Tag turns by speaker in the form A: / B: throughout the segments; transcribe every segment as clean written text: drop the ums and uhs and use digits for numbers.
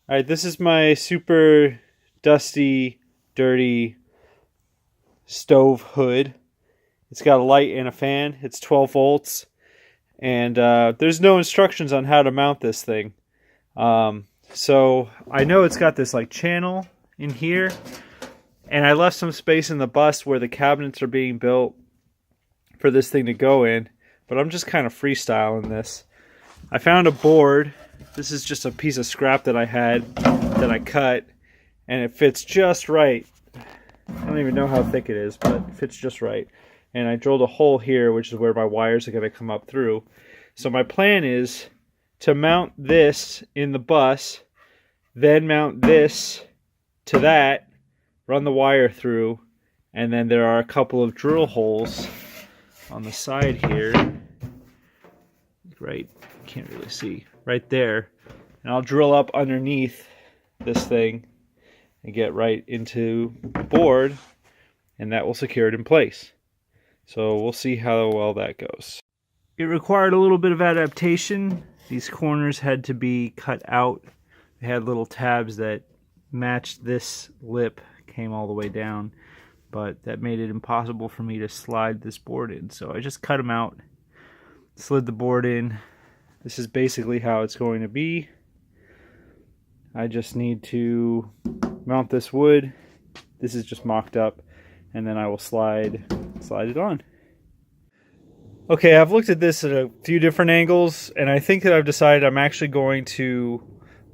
A: All right, this is my super dusty, dirty stove hood. It's got a light and a fan. It's 12 volts. And there's no instructions on how to mount this thing. So I know it's got this like channel in here. And I left some space in the bus where the cabinets are being built for this thing to go in. But I'm just kind of freestyling this. I found a board. This is just a piece of scrap that I had that I cut, and it fits just right. I don't even know how thick it is, but it fits just right. And I drilled a hole here, which is where my wires are going to come up through. So my plan is to mount this in the bus, then mount this to that, run the wire through, and then there are a couple of drill holes on the side here. Right, can't really see. Right there. And I'll drill up underneath this thing and get right into the board, and that will secure it in place. So we'll see how well that goes. It required a little bit of adaptation. These corners had to be cut out. They had little tabs that matched this lip, came all the way down, but that made it impossible for me to slide this board in. So I just cut them out, slid the board in. This is basically how it's going to be. I just need to mount this wood. This is just mocked up, and then I will slide it on. Okay, I've looked at this at a few different angles, and I think that I've decided I'm actually going to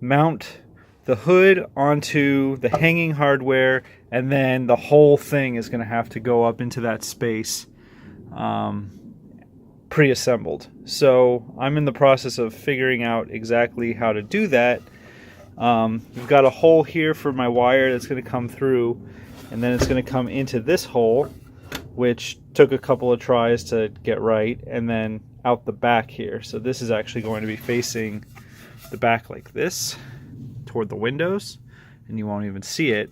A: mount the hood onto the hanging hardware, and then the whole thing is going to have to go up into that space pre-assembled. So I'm in the process of figuring out exactly how to do that. We've got a hole here for my wire that's going to come through, and then it's going to come into this hole, which took a couple of tries to get right, and then out the back here. So this is actually going to be facing the back like this toward the windows, and you won't even see it.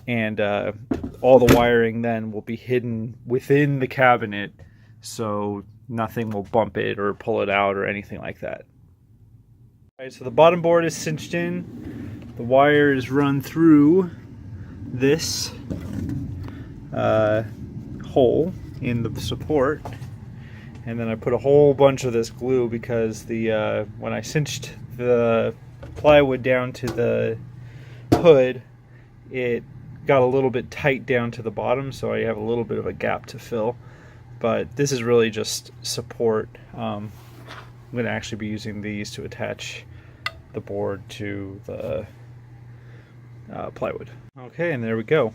A: And all the wiring then will be hidden within the cabinet, so nothing will bump it or pull it out or anything like that. All right, so the bottom board is cinched in. The wire is run through this hole in the support, and then I put a whole bunch of this glue because the when I cinched the plywood down to the hood, it got a little bit tight down to the bottom, so I have a little bit of a gap to fill. But this is really just support. I'm going to actually be using these to attach the board to the plywood. Okay, and there we go.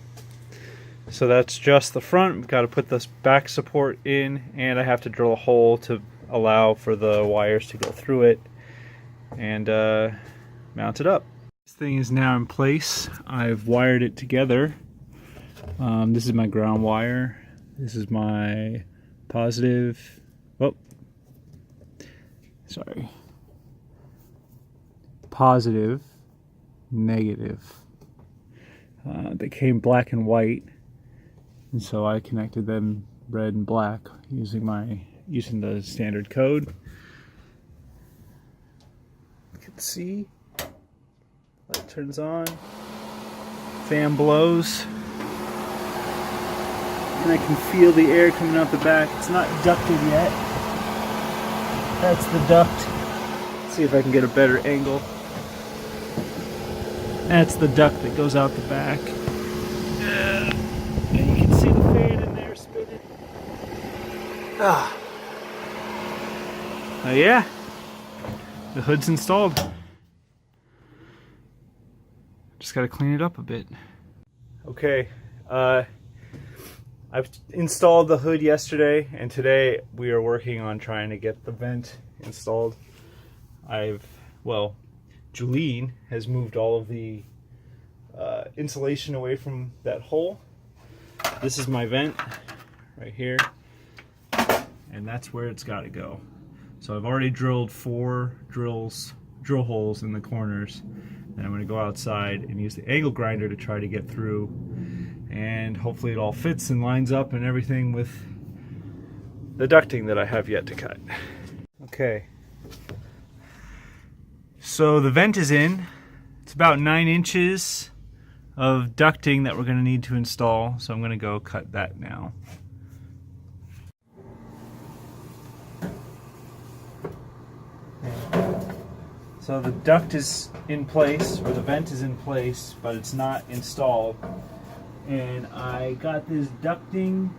A: So that's just the front. We've got to put this back support in, and I have to drill a hole to allow for the wires to go through it and mount it up. This thing is now in place. I've wired it together. This is my ground wire. This is my positive, positive, negative. They came black and white, and so I connected them red and black using the standard code. You can see, light turns on, fan blows. And I can feel the air coming out the back. It's not ducted yet. That's the duct. Let's see if I can get a better angle. That's the duct that goes out the back. And you can see the fan in there spinning. Oh yeah, the hood's installed. Just gotta clean it up a bit. Okay, I've installed the hood yesterday, and today we are working on trying to get the vent installed. Julene has moved all of the insulation away from that hole. This is my vent right here, and that's where it's got to go. So I've already drilled 4 drill holes in the corners, and I'm going to go outside and use the angle grinder to try to get through, and hopefully it all fits and lines up and everything with the ducting that I have yet to cut. Okay, so the vent is in. It's about 9 inches of ducting that we're going to need to install, so I'm going to go cut that now. So the duct is in place, or the vent is in place, but it's not installed. And I got this ducting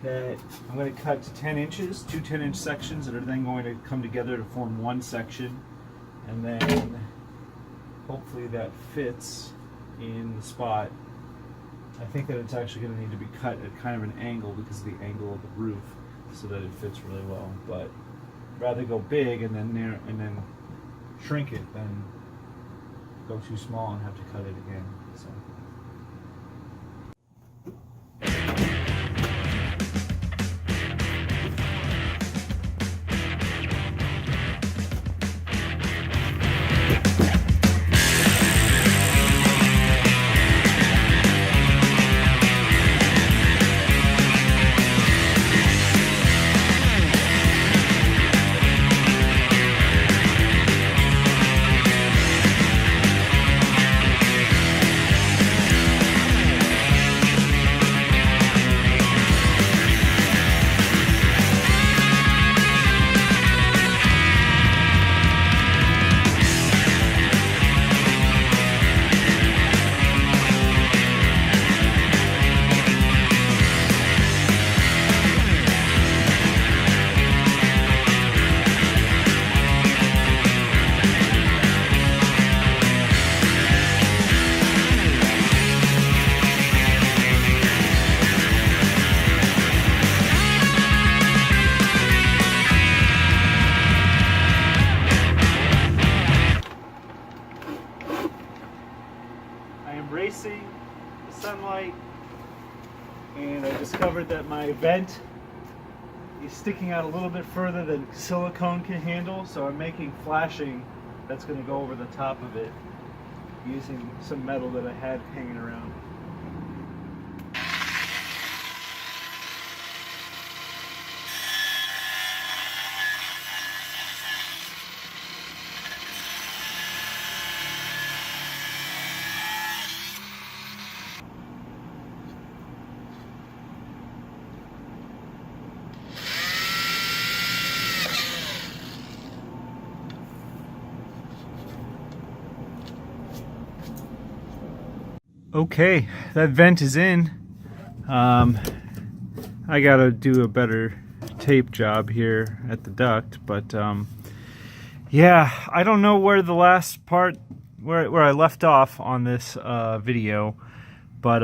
A: that I'm going to cut to 10 inches, two 10-inch sections that are then going to come together to form one section. And then hopefully that fits in the spot. I think that it's actually going to need to be cut at kind of an angle because of the angle of the roof, so that it fits really well. But rather go big and then narrow and then shrink it than go too small and have to cut it again. So. Racing the sunlight, and I discovered that my vent is sticking out a little bit further than silicone can handle, so I'm making flashing that's going to go over the top of it using some metal that I had hanging around. Okay, that vent is in. I gotta do a better tape job here at the duct, but yeah, I don't know where the last part, where I left off on this video, but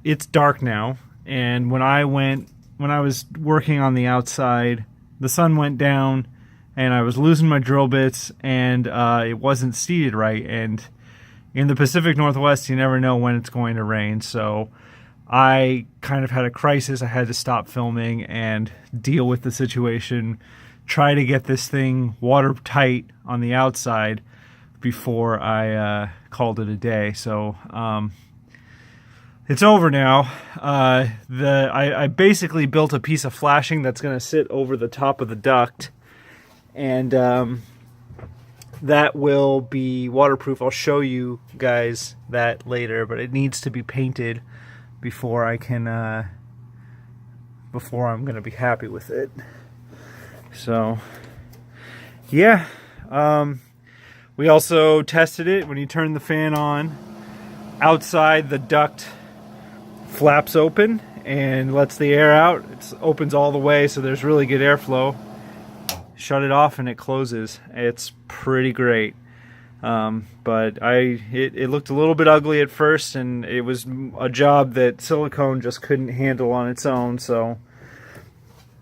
A: it's dark now, and when I was working on the outside, the sun went down, and I was losing my drill bits, and it wasn't seated right, and in the Pacific Northwest, you never know when it's going to rain, so I kind of had a crisis. I had to stop filming and deal with the situation, try to get this thing watertight on the outside before I called it a day. So it's over now. I basically built a piece of flashing that's going to sit over the top of the duct, and that will be waterproof. I'll show you guys that later, but it needs to be painted before I can, before I'm going to be happy with it. So, yeah. We also tested it. When you turn the fan on, outside the duct flaps open and lets the air out. It opens all the way, so there's really good airflow. Shut it off and it closes. It's pretty great. But it looked a little bit ugly at first, and it was a job that silicone just couldn't handle on its own, so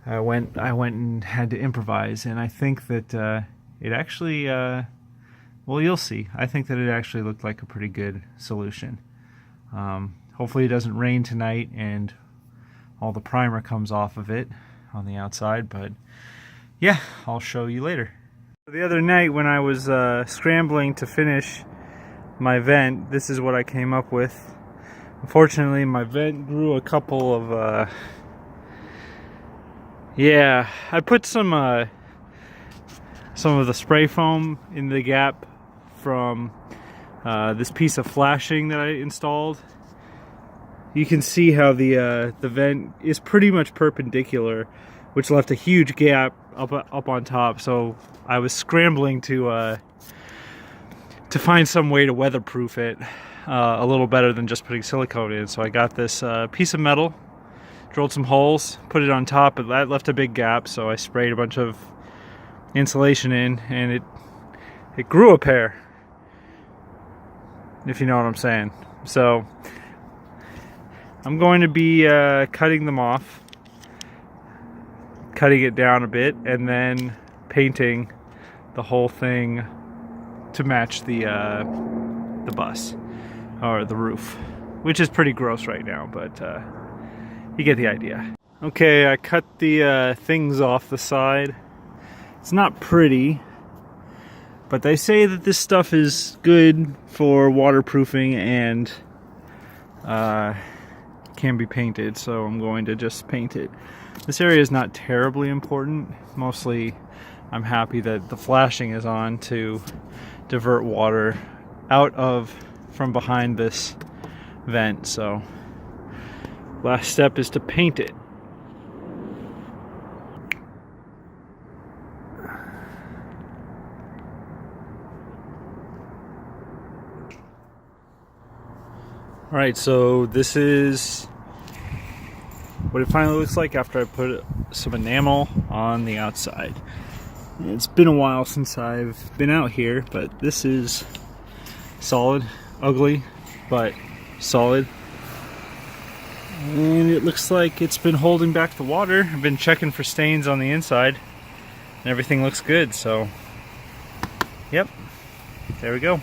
A: I went and had to improvise, and I think that it actually, well, you'll see. I think that it actually looked like a pretty good solution. Hopefully it doesn't rain tonight and all the primer comes off of it on the outside, but yeah, I'll show you later. The other night when I was scrambling to finish my vent, this is what I came up with. Unfortunately, my vent grew a couple of, yeah, I put some of the spray foam in the gap from this piece of flashing that I installed. You can see how the vent is pretty much perpendicular, which left a huge gap up on top. So I was scrambling to find some way to weatherproof it a little better than just putting silicone in. So I got this piece of metal, drilled some holes, put it on top, but that left a big gap. So I sprayed a bunch of insulation in, and it grew a pair, if you know what I'm saying. So I'm going to be cutting them off, cutting it down a bit, and then painting the whole thing to match the bus or the roof, which is pretty gross right now, but you get the idea. Okay, I cut the things off the side. It's not pretty, but they say that this stuff is good for waterproofing and can be painted, so I'm going to just paint it. This area is not terribly important. Mostly I'm happy that the flashing is on to divert water out from behind this vent. So last step is to paint it. Alright, so this is what it finally looks like after I put some enamel on the outside. It's been a while since I've been out here, but this is solid, ugly, but solid. And it looks like it's been holding back the water. I've been checking for stains on the inside, and everything looks good, so yep, there we go.